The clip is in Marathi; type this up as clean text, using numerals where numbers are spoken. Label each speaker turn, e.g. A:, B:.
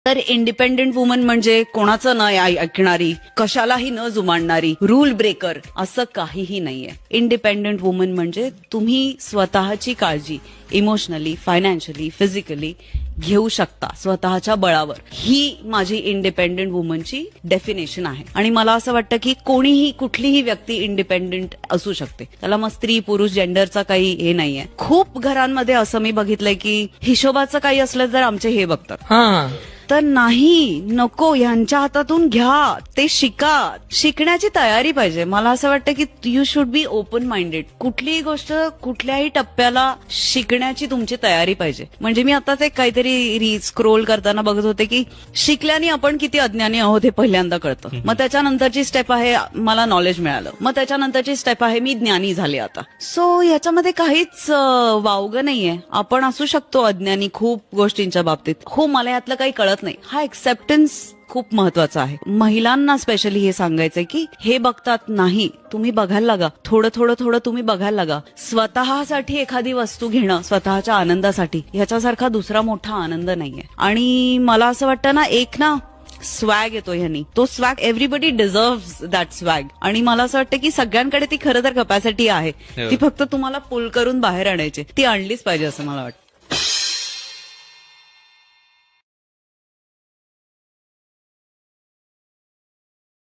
A: तर इंडिपेंडेंट वुमन म्हणजे कोणाचं न ऐकणारी, कशालाही न जुमानणारी, रूल ब्रेकर असं काहीही नाहीये. इंडिपेंडेंट वुमन म्हणजे तुम्ही स्वतःची काळजी इमोशनली, फायनान्शियली, फिजिकली घेऊ शकता स्वतःच्या बळावर. ही माझी इंडिपेंडेंट वुमनची डेफिनेशन आहे. आणि मला असं वाटतं की कोणीही, कुठलीही व्यक्ती इंडिपेंडेंट असू शकते. त्याला मग स्त्री पुरुष जेंडरचा काही हे नाहीये. खूप घरांमध्ये असं मी बघितलंय की हिशोबाचं काही असलं तर आमचे हे बघतात. तर नाही, नको, ह्यांच्या हातातून घ्या, ते शिका. शिकण्याची तयारी पाहिजे. मला असं वाटतं की you should be open minded. कुठलीही गोष्ट कुठल्याही टप्प्याला शिकण्याची तुमची तयारी पाहिजे. म्हणजे मी आताच एक काहीतरी स्क्रोल करताना बघत होते की शिकल्याने आपण किती अज्ञानी आहोत हे पहिल्यांदा कळतं. मग त्याच्यानंतरची स्टेप आहे मला नॉलेज मिळालं. मग त्याच्यानंतरची स्टेप आहे मी ज्ञानी झाले आता. सो याच्यामध्ये काहीच वावगं नाहीये. आपण असू शकतो अज्ञानी खूप गोष्टींच्या बाबतीत. हो, मला यातलं काही कळत नाही. हा एक्सेप्टन्स खूप महत्वाचा आहे. महिलांना स्पेशली हे सांगायचंय की हे बघतात नाही, तुम्ही बघायला लागा. थोडं थोडं थोडं तुम्ही बघायला लागा. स्वतःसाठी एखादी वस्तू घेणं स्वतःच्या आनंदासाठी, ह्याच्यासारखा दुसरा मोठा आनंद नाहीये. आणि मला असं वाटतं ना, एक ना स्वॅग येतो ह्यानी. तो swag everybody deserves that swag. आणि मला असं वाटतं की सगळ्यांकडे ती खरं तर कपॅसिटी आहे. ती फक्त तुम्हाला पुल करून बाहेर आणायची. ती आणलीच पाहिजे असं मला वाटतं.